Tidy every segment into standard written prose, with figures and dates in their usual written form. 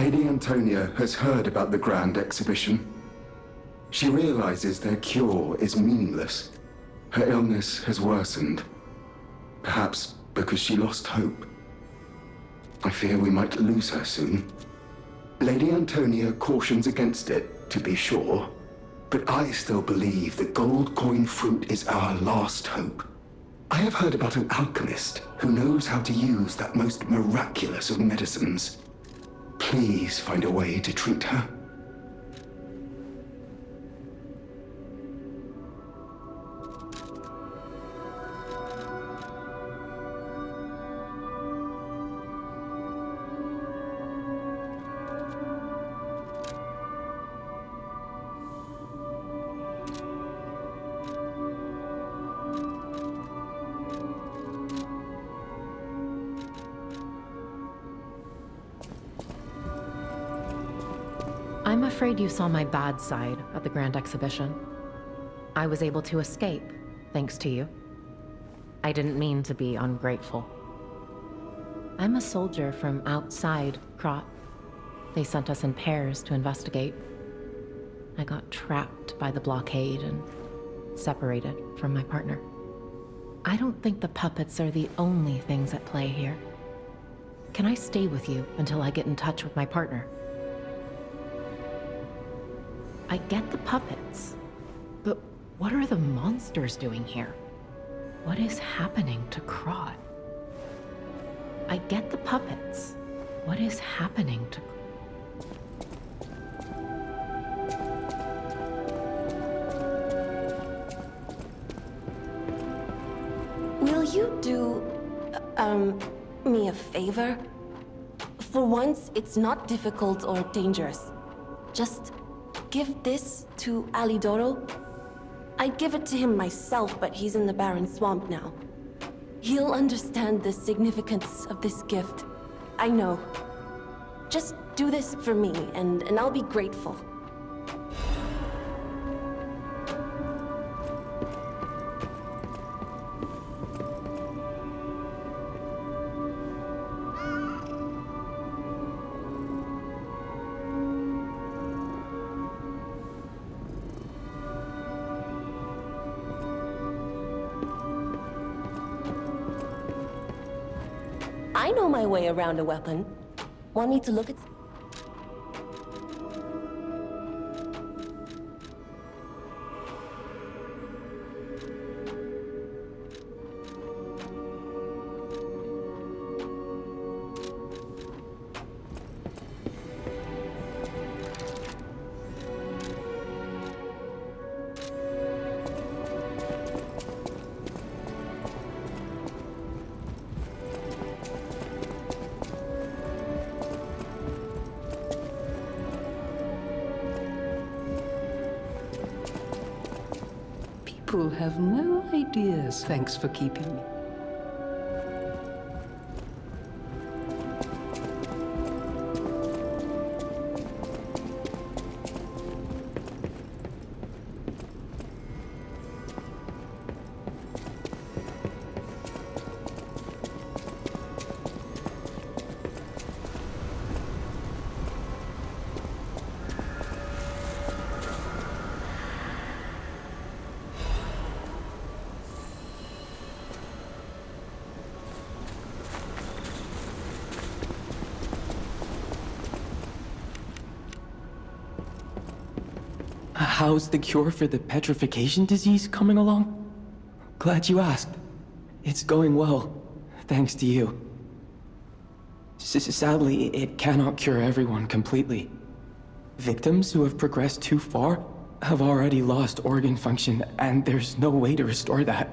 Lady Antonia has heard about the Grand Exhibition. She realizes their cure is meaningless. Her illness has worsened. Perhaps because she lost hope. I fear we might lose her soon. Lady Antonia cautions against it, to be sure, but I still believe the gold coin fruit is our last hope. I have heard about an alchemist who knows how to use that most miraculous of medicines. Please find a way to treat her. I'm afraid you saw my bad side at the Grand Exhibition. I was able to escape, thanks to you. I didn't mean to be ungrateful. I'm a soldier from outside Krat. They sent us in pairs to investigate. I got trapped by the blockade and separated from my partner. I don't think the puppets are the only things at play here. Can I stay with you until I get in touch with my partner? I get the puppets, but what are the monsters doing here? What is happening to Krat? I get the puppets. What is happening to... Will you do, me a favor? For once, it's not difficult or dangerous. Just give this to Alidoro. I'd give it to him myself, but he's in the Barren Swamp now. He'll understand the significance of this gift. I know. Just do this for me, and I'll be grateful. I know my way around a weapon. Want me to look at... People have no ideas. Thanks for keeping me. How's the cure for the petrification disease coming along? Glad you asked. It's going well, thanks to you. Sadly, it cannot cure everyone completely. Victims who have progressed too far have already lost organ function, and there's no way to restore that.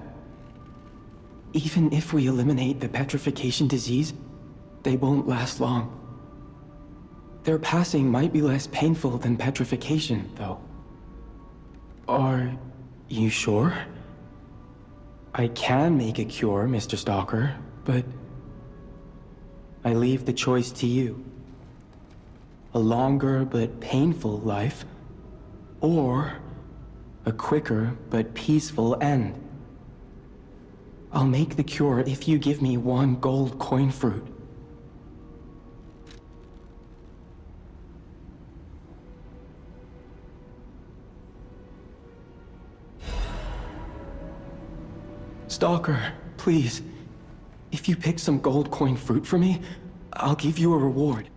Even if we eliminate the petrification disease, they won't last long. Their passing might be less painful than petrification, though. Are you sure? I can make a cure, Mr. Stalker, but I leave the choice to you. A longer but painful life, or a quicker but peaceful end. I'll make the cure if you give me one gold coin fruit. Stalker, please. If you pick some gold coin fruit for me, I'll give you a reward.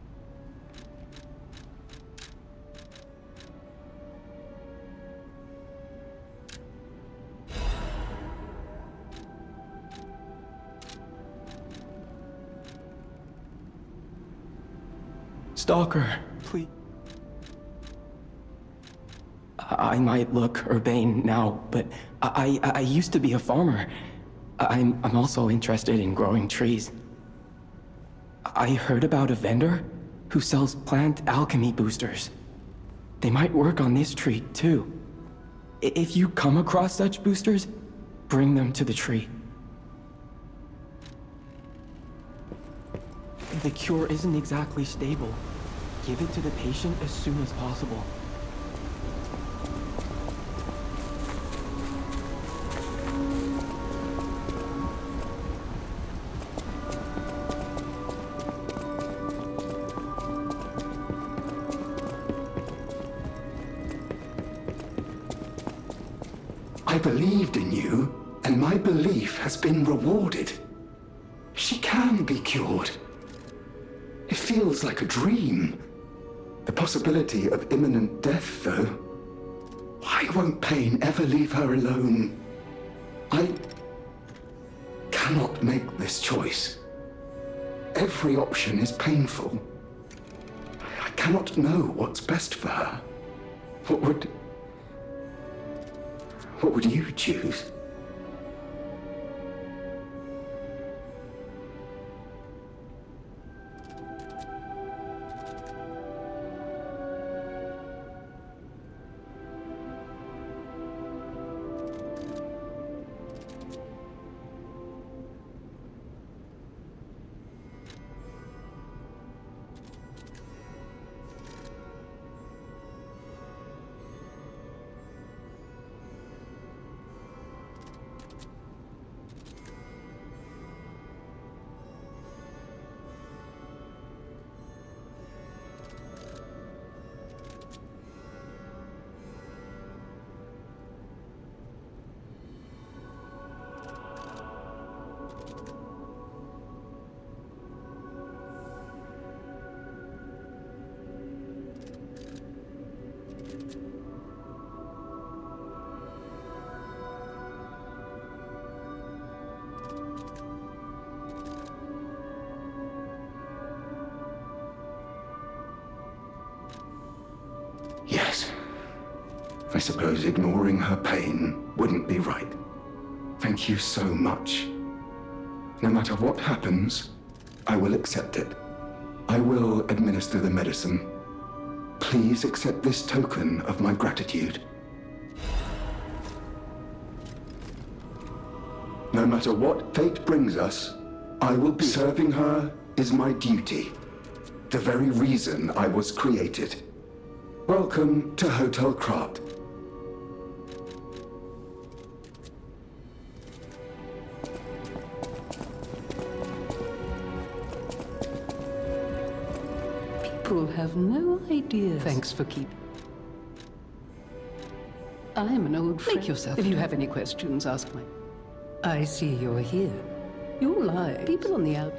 Stalker, please. I might look urbane now, but I used to be a farmer. I'm also interested in growing trees. I heard about a vendor who sells plant alchemy boosters. They might work on this tree, too. If you come across such boosters, bring them to the tree. The cure isn't exactly stable. Give it to the patient as soon as possible. I believed in you, and my belief has been rewarded. She can be cured. It feels like a dream. The possibility of imminent death, though. Why won't pain ever leave her alone? I cannot make this choice. Every option is painful. I cannot know what's best for her. What would you choose? Yes. I suppose ignoring her pain wouldn't be right. Thank you so much. No matter what happens, I will accept it. I will administer the medicine. Please accept this token of my gratitude. No matter what fate brings us, I will be serving her is my duty. The very reason I was created. Welcome to Hotel Krat. People have no idea. Thanks for keeping. I'm an old friend. Make yourself. If you have any questions, ask me. I see you're here. You're live. People on the out.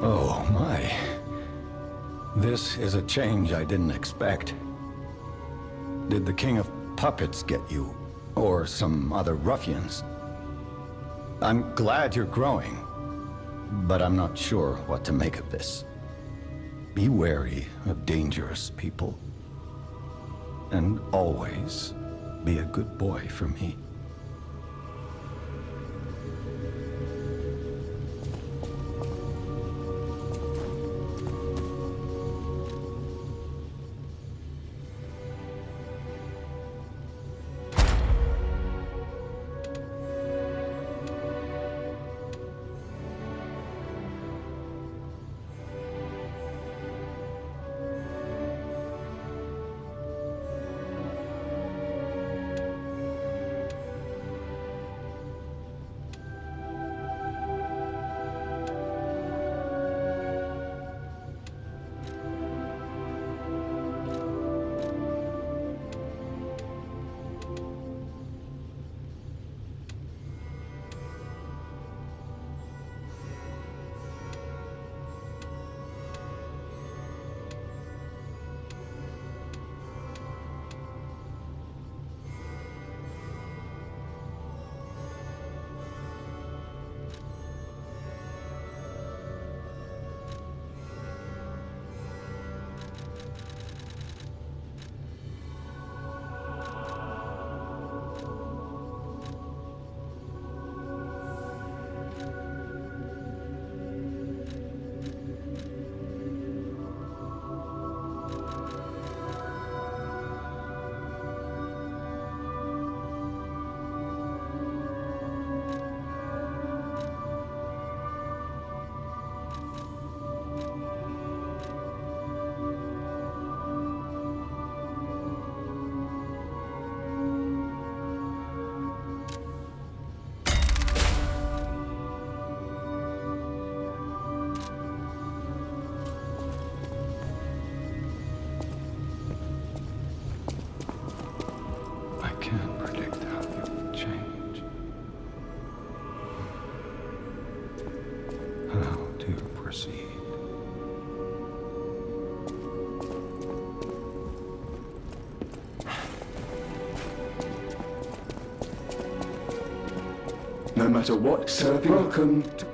Oh, my. This is a change I didn't expect. Did the King of Puppets get you? Or some other ruffians? I'm glad you're growing, but I'm not sure what to make of this. Be wary of dangerous people. And always be a good boy for me. no matter what, serving. Welcome to...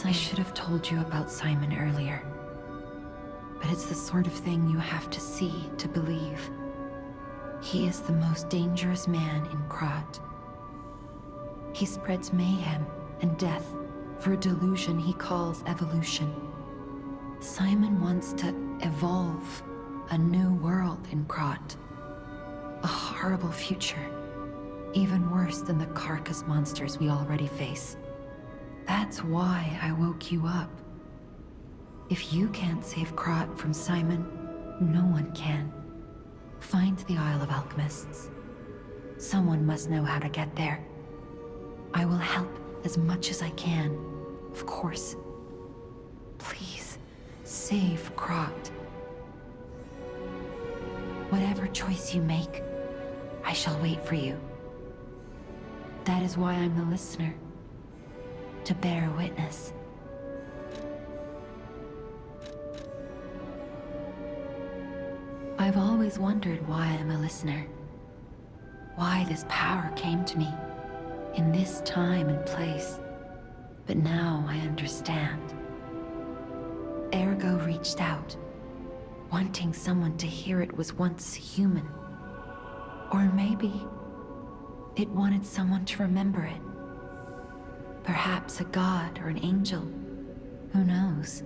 I should have told you about Simon earlier. But it's the sort of thing you have to see to believe. He is the most dangerous man in Krat. He spreads mayhem and death for a delusion he calls evolution. Simon wants to evolve a new world in Krat. A horrible future, even worse than the carcass monsters we already face. That's why I woke you up. If you can't save Krat from Simon, no one can. Find the Isle of Alchemists. Someone must know how to get there. I will help as much as I can, of course. Please, save Krat. Whatever choice you make, I shall wait for you. That is why I'm the listener. To bear witness. I've always wondered why I'm a listener. Why this power came to me, in this time and place. But now I understand. Ergo reached out, wanting someone to hear it was once human. Or maybe it wanted someone to remember it. Perhaps a god or an angel. Who knows?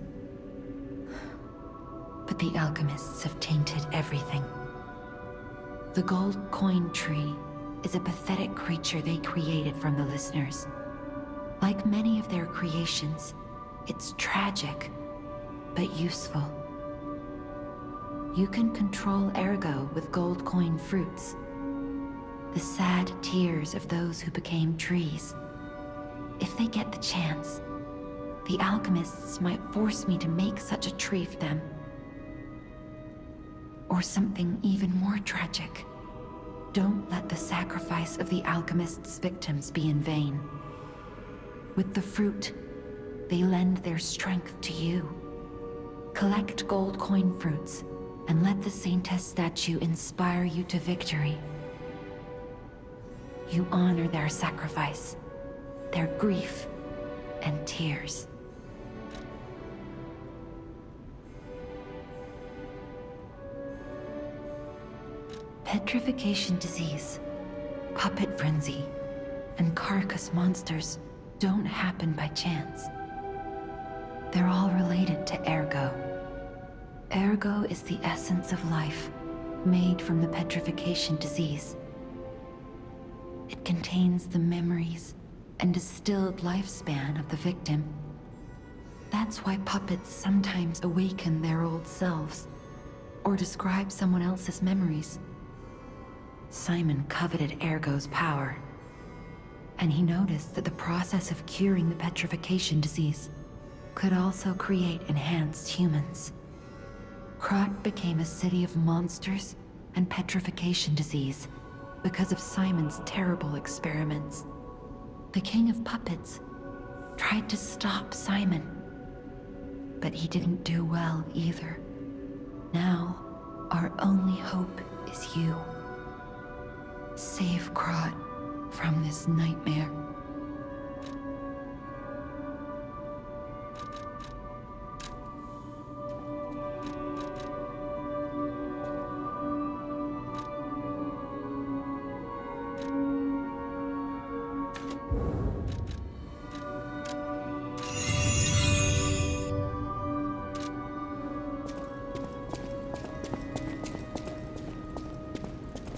But the alchemists have tainted everything. The gold coin tree is a pathetic creature they created from the listeners. Like many of their creations, it's tragic, but useful. You can control Ergo with gold coin fruits. The sad tears of those who became trees. If they get the chance, the alchemists might force me to make such a tree for them. Or something even more tragic. Don't let the sacrifice of the alchemists' victims be in vain. With the fruit, they lend their strength to you. Collect gold coin fruits, and let the Saintess statue inspire you to victory. You honor their sacrifice, their grief, and tears. Petrification disease, puppet frenzy, and carcass monsters don't happen by chance. They're all related to Ergo. Ergo is the essence of life, made from the petrification disease. It contains the memories and distilled lifespan of the victim. That's why puppets sometimes awaken their old selves, or describe someone else's memories. Simon coveted Ergo's power, and he noticed that the process of curing the petrification disease could also create enhanced humans. Krat became a city of monsters and petrification disease because of Simon's terrible experiments. The King of Puppets tried to stop Simon, but he didn't do well either. Now, our only hope is you. Save Krat from this nightmare.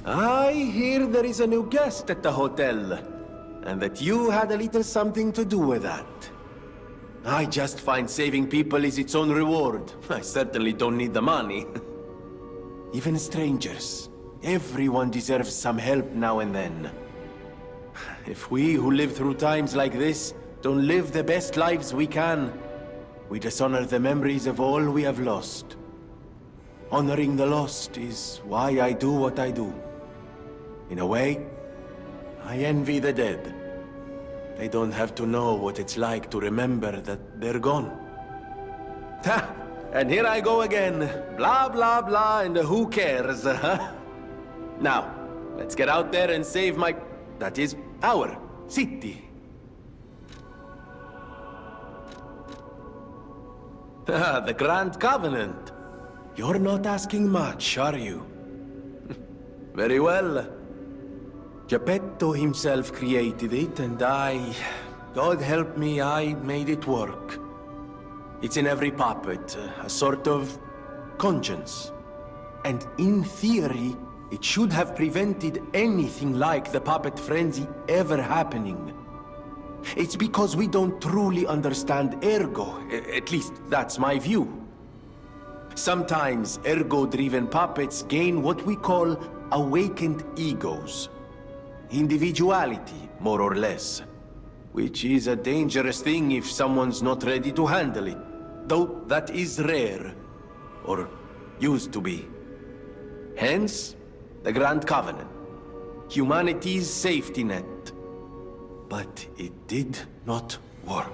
I hear there is a new guest at the hotel, and that you had a little something to do with that. I just find saving people is its own reward. I certainly don't need the money. Even strangers. Everyone deserves some help now and then. If we who live through times like this don't live the best lives we can, we dishonor the memories of all we have lost. Honoring the lost is why I do what I do. In a way, I envy the dead. They don't have to know what it's like to remember that they're gone. Ha! And here I go again. Blah, blah, blah, and who cares, huh? Now, let's get out there and save my... that is, our city. The Grand Covenant. You're not asking much, are you? Very well. Geppetto himself created it, and God help me, I made it work. It's in every puppet, a sort of conscience. And in theory, it should have prevented anything like the puppet frenzy ever happening. It's because we don't truly understand Ergo, at least that's my view. Sometimes Ergo-driven puppets gain what we call awakened egos. Individuality, more or less. Which is a dangerous thing if someone's not ready to handle it. Though that is rare. Or used to be. Hence, the Grand Covenant. Humanity's safety net. But it did not work.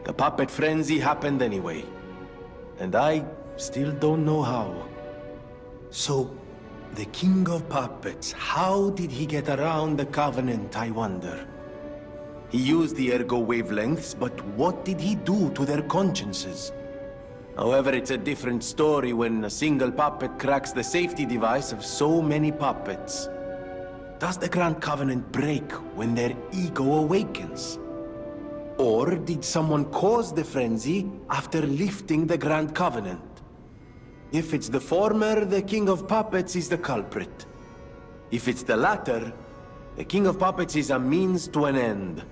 The puppet frenzy happened anyway. And I still don't know how. So, the King of Puppets, how did he get around the Covenant, I wonder? He used the Ergo wavelengths, but what did he do to their consciences? However, it's a different story when a single puppet cracks the safety device of so many puppets. Does the Grand Covenant break when their ego awakens? Or did someone cause the frenzy after lifting the Grand Covenant? If it's the former, the King of Puppets is the culprit. If it's the latter, the King of Puppets is a means to an end.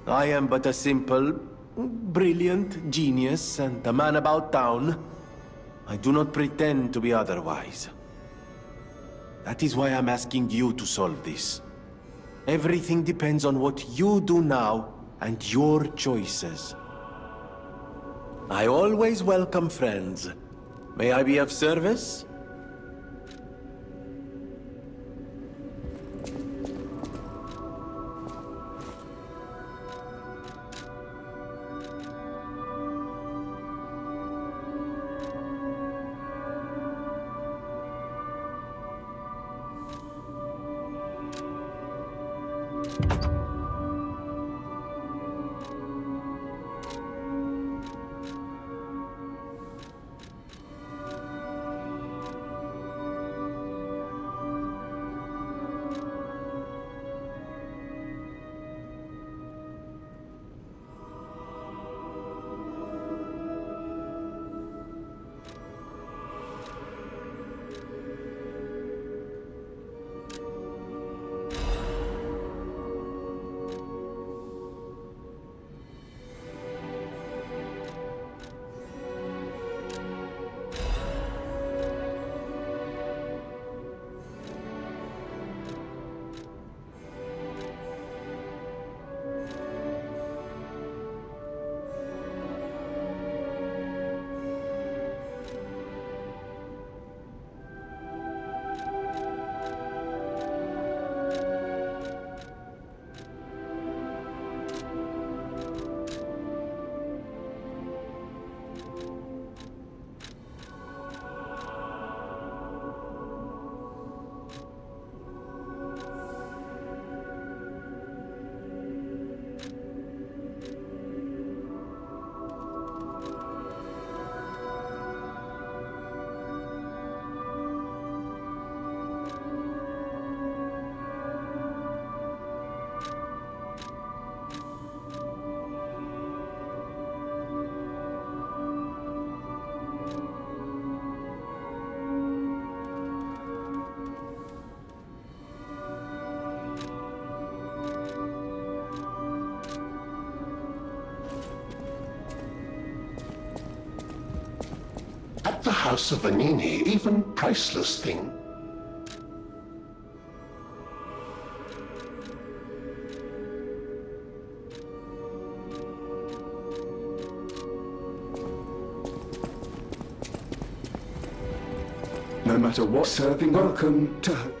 I am but a simple, brilliant genius and a man about town. I do not pretend to be otherwise. That is why I'm asking you to solve this. Everything depends on what you do now and your choices. I always welcome friends. May I be of service? The House of Vanini, even priceless thing. No matter what, serving welcome to her.